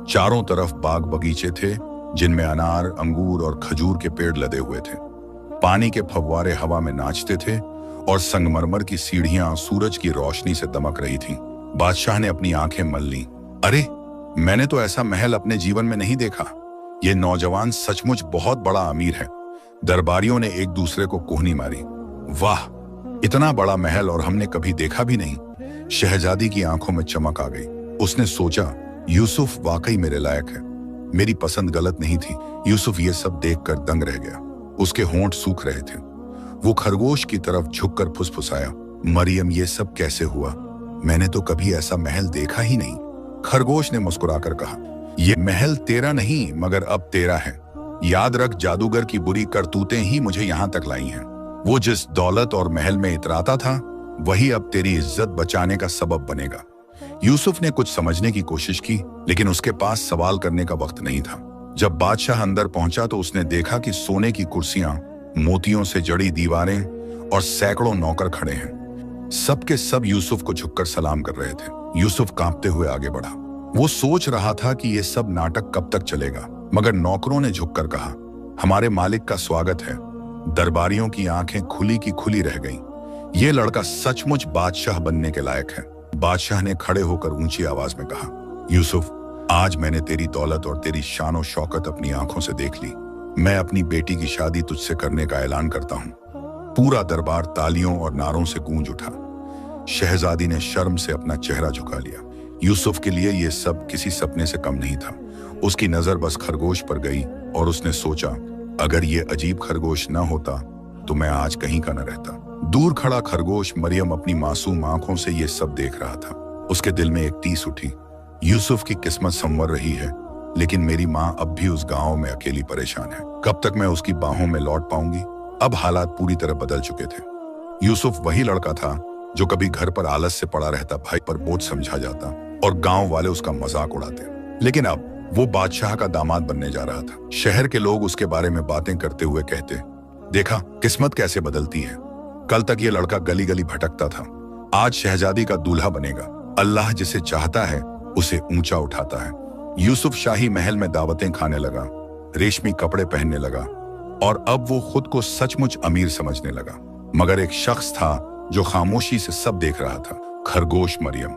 चारों तरफ बाग बगीचे थे, जिनमें अनार, अंगूर और खजूर के पेड़ लदे हुए थे। पानी के फव्वारे हवा में नाचते थे और संगमरमर की सीढ़ियां सूरज की रोशनी से दमक रही थीं। बादशाह ने अपनी आंखें मल लीं। अरे, मैंने तो ऐसा महल अपने जीवन में नहीं देखा। ये नौजवान सचमुच बहुत बड़ा अमीर है। दरबारियों ने एक दूसरे को कोहनी मारी। वाह, इतना बड़ा महल और हमने कभी देखा भी नहीं। शहजादी की आंखों में चमक आ गई। उसने सोचा, यूसुफ वाकई मेरे लायक है। मेरी पसंद गलत नहीं थी। यूसुफ ये सब देखकर दंग रह गया। उसके होंठ सूख रहे थे। वो खरगोश की तरफ झुककर फुसफुसाया, मरियम, ये सब कैसे हुआ? मैंने तो कभी ऐसा महल देखा ही नहीं। खरगोश ने मुस्कुराकर कहा, ये महल तेरा नहीं मगर अब तेरा है। याद रख, जादूगर की बुरी करतूतें ही मुझे यहाँ तक लाई हैं। वो जिस दौलत और महल में इतराता था, वही अब तेरी इज्जत बचाने का सबब बनेगा। यूसुफ ने कुछ समझने की कोशिश की, लेकिन उसके पास सवाल करने का वक्त नहीं था। जब बादशाह अंदर पहुंचा तो उसने देखा कि सोने की कुर्सियां, मोतियों से जड़ी दीवारें और सैकड़ों नौकर खड़े हैं। सब के सब यूसुफ को झुककर सलाम कर रहे थे। यूसुफ कांपते हुए आगे बढ़ा। वो सोच रहा था कि ये सब नाटक कब तक चलेगा, मगर नौकरों ने झुककर कहा, हमारे मालिक का स्वागत है। दरबारियों की आंखें खुली की खुली रह गईं। ये लड़का सचमुच बादशाह बनने के लायक है। बादशाह ने खड़े होकर ऊंची आवाज में कहा, यूसुफ, आज मैंने तेरी दौलत और तेरी शान शौकत अपनी आंखों से देख ली। मैं अपनी बेटी की शादी तुझसे करने का ऐलान करता हूँ। पूरा दरबार तालियों और नारों से गूंज उठा। शहजादी ने शर्म से अपना चेहरा झुका लिया। यूसुफ के लिए ये सब किसी सपने से कम नहीं था। उसकी नजर बस खरगोश पर गई और उसने सोचा, अगर ये अजीब खरगोश न होता तो मैं आज कहीं का न रहता। दूर खड़ा खरगोश मरियम अपनी मासूम आंखों से ये सब देख रहा था। उसके दिल में एक टीस उठी, यूसुफ की किस्मत संवर रही है, लेकिन मेरी माँ अब भी उस गांव में अकेली परेशान है। कब तक मैं उसकी बाहों में लौट पाऊंगी? अब हालात पूरी तरह बदल चुके थे। यूसुफ वही लड़का था जो कभी घर पर आलस से पड़ा रहता, भाई पर बोझ समझा जाता और गांव वाले उसका मजाक उड़ाते। लेकिन अब वो बादशाह का दामाद बनने जा रहा था। शहर के लोग उसके बारे में बातें करते हुए कहते, देखा किस्मत कैसे बदलती है। कल तक ये लड़का गली गली भटकता था, आज शहजादी का दूल्हा बनेगा। अल्लाह जिसे चाहता है उसे ऊंचा उठाता है। यूसुफ शाही महल में दावतें खाने लगा, रेशमी कपड़े पहनने लगा और अब वो खुद को सचमुच अमीर समझने लगा। मगर एक शख्स था जो खामोशी से सब देख रहा था, खरगोश मरियम।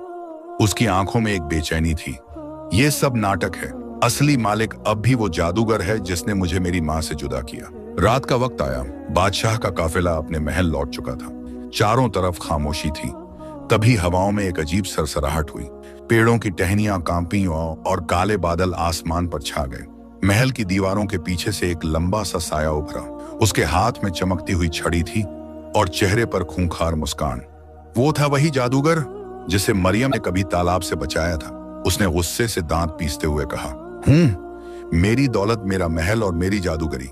उसकी आंखों में एक बेचैनी थी। ये सब नाटक है, असली मालिक अब भी वो जादूगर है जिसने मुझे मेरी माँ से जुदा किया। रात का वक्त आया, बादशाह का काफिला अपने महल लौट चुका था। चारों तरफ खामोशी थी। तभी हवाओं में एक अजीब सरसराहट हुई। पेड़ों की टहनियां कांपी और काले बादल आसमान पर छा गए। महल की दीवारों के पीछे से एक लंबा सा साया उभरा। उसके हाथ में चमकती हुई छड़ी थी और चेहरे पर खूंखार मुस्कान। वो था वही जादूगर जिसे मरियम ने कभी तालाब से बचाया था। उसने गुस्से से दांत पीसते हुए कहा, मेरी दौलत, मेरा महल और मेरी जादूगरी,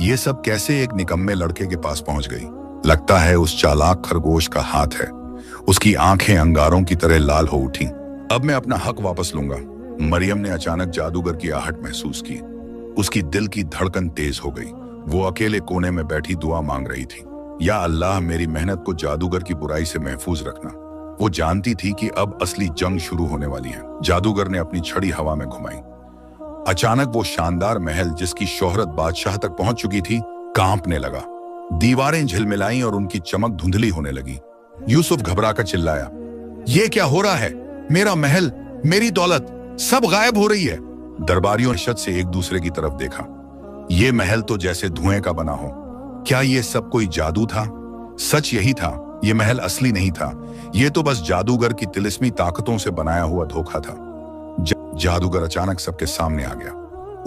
ये सब कैसे एक निकम्मे लड़के के पास पहुंच गई? लगता है उस चालाक खरगोश का हाथ है। उसकी आंखें अंगारों की तरह लाल हो उठी। अब मैं अपना हक वापस लूंगा। मरियम ने अचानक जादूगर की आहट महसूस की। उसकी दिल की धड़कन तेज हो गई। वो अकेले कोने में बैठी दुआ मांग रही थी, या अल्लाह मेरी मेहनत को जादूगर की बुराई से महफूज रखना। वो जानती थी कि अब असली जंग शुरू होने वाली है। जादूगर ने अपनी छड़ी हवा में घुमाई। अचानक वो शानदार महल जिसकी शोहरत बादशाह तक पहुंच चुकी थी, कांपने लगा। दीवारें झिलमिलाईं और उनकी चमक धुंधली होने लगी। यूसुफ घबराकर चिल्लाया, ये क्या हो रहा है? मेरा महल, मेरी दौलत, सब गायब हो रही है। दरबारियों ने शत से एक दूसरे की तरफ देखा। ये महल तो जैसे धुएं का बना हो। क्या ये सब कोई जादू था? सच यही था, ये महल असली नहीं था। ये तो बस जादूगर की तिलिस्मी ताकतों से बनाया हुआ धोखा था। जादूगर अचानक सबके सामने आ गया।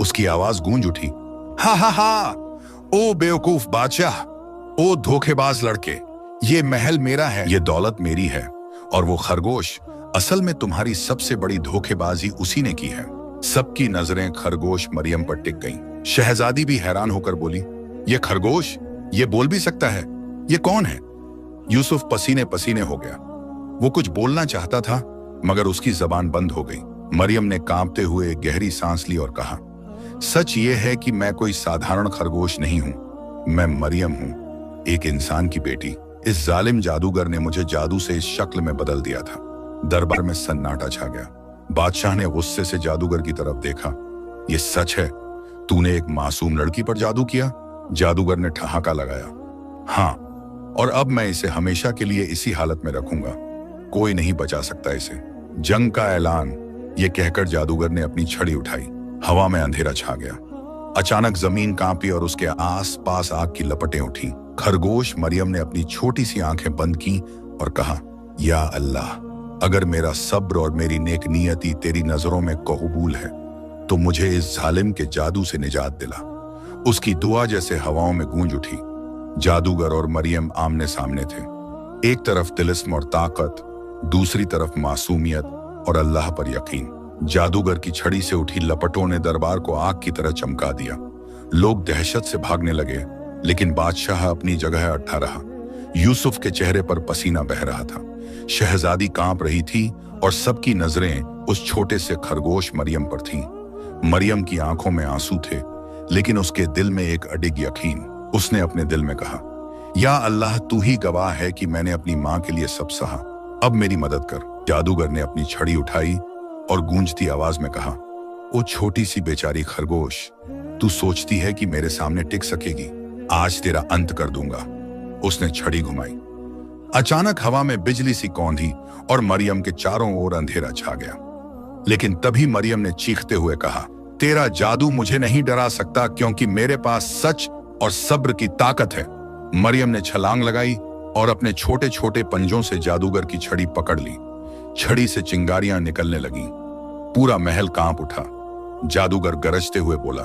उसकी आवाज गूंज उठी, हा हा हा, ओ बेवकूफ बादशाह, ओ धोखेबाज लड़के, ये महल मेरा है, ये दौलत मेरी है, और वो खरगोश, असल में तुम्हारी सबसे बड़ी धोखेबाजी उसी ने की है। सबकी नजरें खरगोश मरियम पर टिक गईं। शहजादी भी हैरान होकर बोली, ये खरगोश, ये बोल भी सकता है? ये कौन है? यूसुफ पसीने पसीने हो गया। वो कुछ बोलना चाहता था मगर उसकी जबान बंद हो गई। मरियम ने कांपते हुए गहरी सांस ली और कहा, सच ये है कि मैं कोई साधारण खरगोश नहीं हूं। मैं मरियम हूं, एक इंसान की बेटी। इस जालिम जादूगर ने मुझे जादू से इस शक्ल में बदल दिया था। दरबार में सन्नाटा छा गया। बादशाह ने गुस्से से जादूगर की तरफ देखा। ये सच है? तूने एक मासूम लड़की पर जादू किया? जादूगर ने ठहाका लगाया। हाँ, और अब मैं इसे हमेशा के लिए इसी हालत में रखूंगा। कोई नहीं बचा सकता इसे। जंग का ऐलान, ये कहकर जादूगर ने अपनी छड़ी उठाई। हवा में अंधेरा छा गया। अचानक जमीन कांपी और उसके आस पास आग की लपटें उठी। खरगोश मरियम ने अपनी छोटी सी आंखें बंद की और कहा, या अल्लाह, अगर मेरा सब्र और मेरी नेक नियति तेरी नजरों में कबूल है तो मुझे इस जालिम के जादू से निजात दिला। उसकी दुआ जैसे हवाओं में गूंज उठी। जादूगर और मरियम आमने सामने थे। एक तरफ तिलिस्म और ताकत, दूसरी तरफ मासूमियत और अल्लाह पर यकीन। जादूगर की छड़ी से उठी लपटों ने दरबार को आग की तरह चमका दिया। लोग दहशत से भागने लगे, लेकिन बादशाह अपनी जगह अट्टा रहा। यूसुफ के चेहरे पर पसीना बह रहा था। शहजादी कांप रही थी और सबकी नजरें उस छोटे से खरगोश मरियम पर थीं। मरियम की आंखों में आंसू थे, लेकिन उसके दिल में एक अडिग यकीन। उसने अपने दिल में कहा, या अल्लाह, तू ही गवाह है कि मैंने अपनी माँ के लिए सब सहा। अब मेरी मदद कर। जादूगर ने अपनी छड़ी उठाई और गूंजती आवाज में कहा, ओ छोटी सी बेचारी खरगोश, तू सोचती है कि मेरे सामने टिक सकेगी? आज तेरा अंत कर दूंगा। उसने छड़ी घुमाई। अचानक हवा में बिजली सी कौंधी और मरियम के चारों ओर अंधेरा छा गया। लेकिन तभी मरियम ने चीखते हुए कहा, तेरा जादू मुझे नहीं डरा सकता, क्योंकि मेरे पास सच और सब्र की ताकत है। मरियम ने छलांग लगाई और अपने छोटे छोटे पंजों से जादूगर की छड़ी पकड़ ली। छड़ी से चिंगारियां निकलने लगीं। पूरा महल कांप उठा। जादूगर गरजते हुए बोला,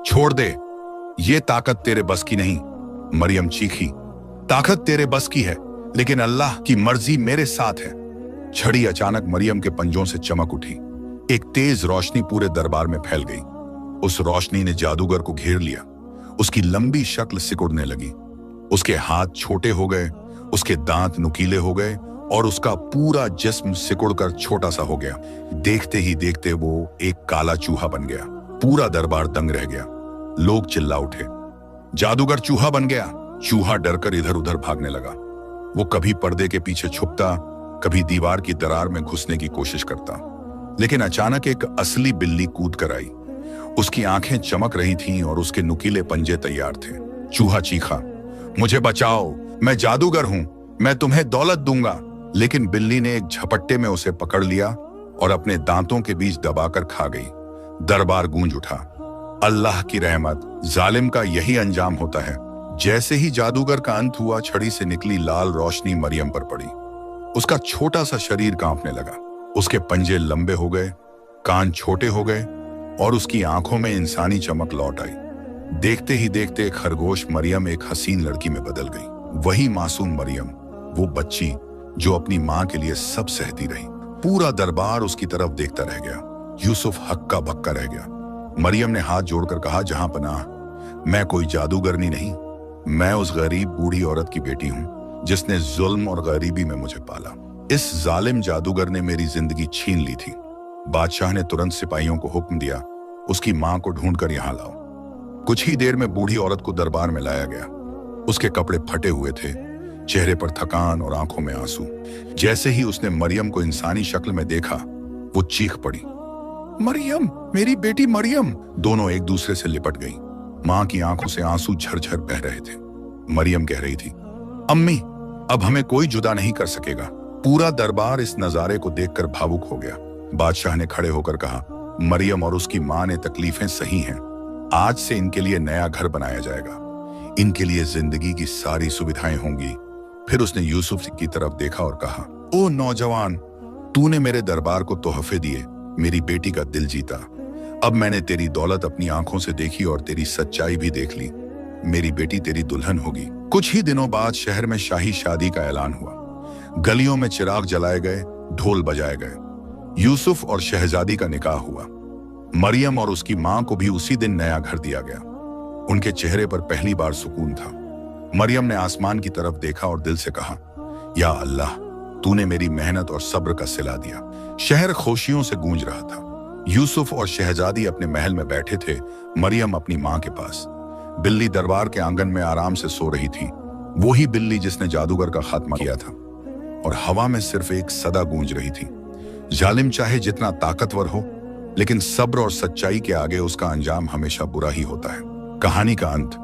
छोड़ दे, ये ताकत तेरे बस की नहीं। मरियम चीखी, ताकत तेरे बस की है, लेकिन अल्लाह की मर्जी मेरे साथ है। छड़ी अचानक मरियम के पंजों से चमक उठी। एक तेज रोशनी पूरे दरबार में फैल गई। उस रोशनी ने जादूगर को घेर लिया। उसकी लंबी शक्ल सिकुड़ने लगी। उसके हाथ छोटे हो गए, उसके दांत नुकीले हो गए और उसका पूरा जिस्म सिकुड़कर छोटा सा हो गया। देखते ही देखते वो एक काला चूहा बन गया। पूरा दरबार दंग रह गया। लोग चिल्ला उठे, जादूगर चूहा बन गया, चूहा डरकर इधर उधर भागने लगा। वो कभी पर्दे के पीछे छुपता, कभी दीवार की दरार में घुसने की कोशिश करता। लेकिन अचानक एक असली बिल्ली कूद कर आई। उसकी आंखें चमक रही थीं और उसके नुकीले पंजे तैयार थे। चूहा चीखा, मुझे बचाओ, मैं जादूगर हूं, मैं तुम्हें दौलत दूंगा। लेकिन बिल्ली ने एक झपट्टे में उसे पकड़ लिया और अपने दांतों के बीच दबाकर खा गई। दरबार गूंज उठा। अल्लाह की रहमत, जालिम का यही अंजाम होता है। जैसे ही जादूगर का अंत हुआ, छड़ी से निकली लाल रोशनी मरियम पर पड़ी। उसका छोटा सा शरीर कांपने लगा। उसके पंजे लंबे हो गए, कान छोटे हो गए और उसकी आंखों में इंसानी चमक लौट आई। देखते ही देखते एक खरगोश मरियम एक हसीन लड़की में बदल गई। वही मासूम मरियम, वो बच्ची जो अपनी मां के लिए सब सहती रही। पूरा दरबार उसकी तरफ देखता रह गया। यूसुफ हक्का बक्का रह गया। मरियम ने हाथ जोड़कर कहा, जहां पनाह, मैं कोई जादूगरनी नहीं, मैं उस गरीब बूढ़ी औरत की बेटी हूं जिसने जुल्म और गरीबी में मुझे पाला। इस जालिम जादूगर ने मेरी जिंदगी छीन ली थी। बादशाह ने तुरंत सिपाहियों को हुक्म दिया, उसकी मां को ढूंढकर यहां लाओ। कुछ ही देर में बूढ़ी औरत को दरबार में लाया गया। उसके कपड़े फटे हुए थे, चेहरे पर थकान और आंखों में आंसू। जैसे ही उसने मरियम को इंसानी शक्ल में देखा, वो चीख पड़ी, मरियम, मेरी बेटी मरियम। दोनों एक दूसरे से लिपट गईं। मां की आंखों से आंसू झरझर बह रहे थे। मरियम कह रही थी, अम्मी, अब हमें कोई जुदा नहीं कर सकेगा। पूरा दरबार इस नजारे को देखकर भावुक हो गया। बादशाह ने खड़े होकर कहा, मरियम और उसकी मां ने तकलीफें सही हैं। आज से इनके लिए नया घर बनाया जाएगा, इनके लिए जिंदगी की सारी सुविधाएं होंगी। फिर उसने यूसुफ की तरफ देखा और कहा, ओ नौजवान, तूने मेरे दरबार को तोहफे दिए, मेरी बेटी का दिल जीता। अब मैंने तेरी दौलत अपनी आंखों से देखी और तेरी सच्चाई भी देख ली। मेरी बेटी तेरी दुल्हन होगी। कुछ ही दिनों बाद शहर में शाही शादी का ऐलान हुआ। गलियों में चिराग जलाए गए, ढोल बजाए गए। यूसुफ और शहजादी का निकाह हुआ। मरियम और उसकी मां को भी उसी दिन नया घर दिया गया। उनके चेहरे पर पहली बार सुकून था। मरियम ने आसमान की तरफ देखा और दिल से कहा, या अल्लाह, तूने मेरी मेहनत और सब्र का सिला दिया। शहर खुशियों से गूंज रहा था। यूसुफ और शहजादी अपने महल में बैठे थे, मरियम अपनी मां के पास। बिल्ली दरबार के आंगन में आराम से सो रही थी, वही बिल्ली जिसने जादूगर का खात्मा किया था। और हवा में सिर्फ एक सदा गूंज रही थी, जालिम चाहे जितना ताकतवर हो, लेकिन सब्र और सच्चाई के आगे उसका अंजाम हमेशा बुरा ही होता है। कहानी का अंत।